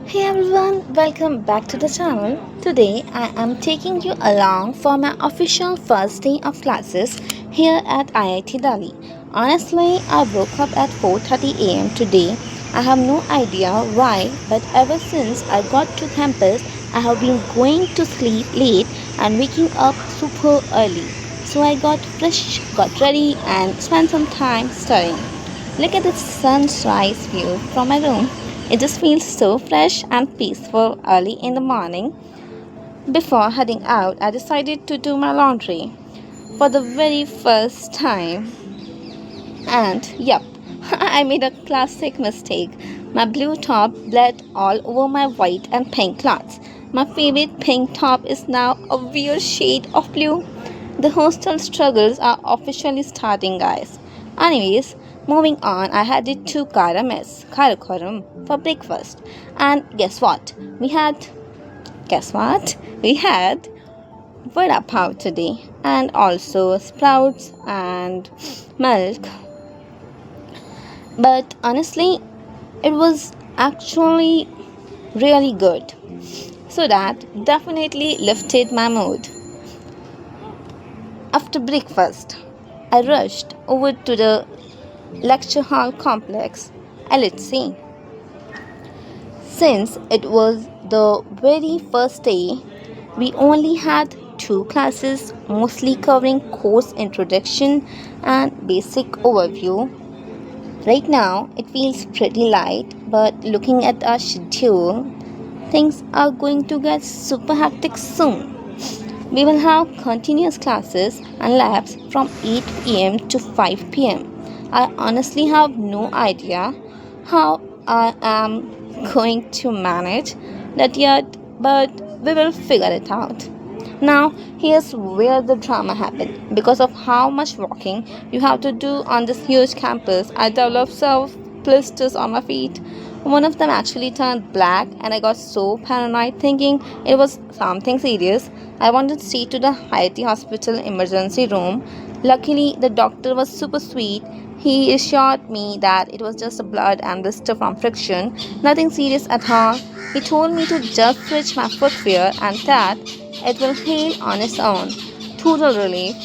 Hey everyone, welcome back to the channel. Today I am taking you along for my official first day of classes here at IIT Delhi. Honestly, I woke up at 4:30 am today. I have no idea why, but ever since I got to campus, I have been going to sleep late and waking up super early. So I got fresh, got ready and spent some time studying. Look at the sunrise view from my room. It just feels so fresh and peaceful early in the morning. Before heading out, I decided to do my laundry for the very first time. And yep, I made a classic mistake. My blue top bled all over my white and pink clothes. My favorite pink top is now a weird shade of blue. The hostel struggles are officially starting, guys. Anyways, moving on, I headed to Karakoram for breakfast. And guess what? We had vada pav today and also sprouts and milk, but honestly, it was actually really good. So that definitely lifted my mood. After breakfast, I rushed over to the lecture hall complex, LHC. Since it was the very first day, we only had two classes, mostly covering course introduction and basic overview. Right now, it feels pretty light, but looking at our schedule, things are going to get super hectic soon. We will have continuous classes and labs from 8 am to 5 pm. I honestly have no idea how I am going to manage that yet, but we will figure it out. Now, here's where the drama happened. Because of how much walking you have to do on this huge campus, I developed self blisters on my feet. One of them actually turned black, and I got so paranoid thinking it was something serious. I wanted straight to the IIT hospital emergency room. Luckily, the doctor was super sweet. He assured me that it was just a blood and blister from friction, nothing serious at all. He told me to just switch my footwear and that it will heal on its own. Total relief.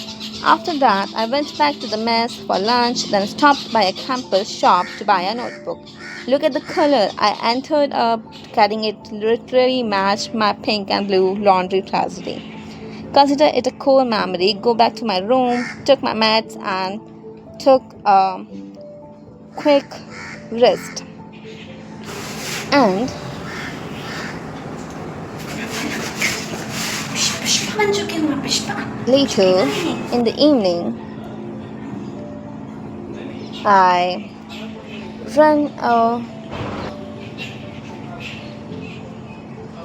After that, I went back to the mess for lunch, then stopped by a campus shop to buy a notebook. Look at the color I entered up, getting it literally matched my pink and blue laundry tragedy. Consider it a cool memory. Go back to my room, took my meds, and took a quick rest. And later in the evening, I ran a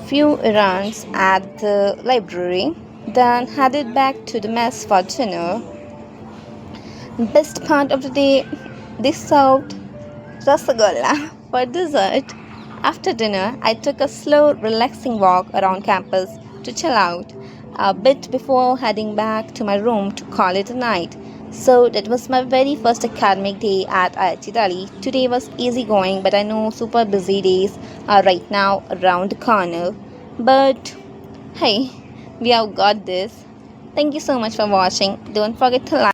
few errands at the library, then headed back to the mess for dinner. Best part of the day, they served rasagula for dessert. After dinner, I took a slow, relaxing walk around campus to chill out a bit before heading back to my room to call it a night. So that was my very first academic day at IIT Delhi. Today was easygoing, but I know super busy days are right now around the corner. But hey, we have got this. Thank you so much for watching. Don't forget to like.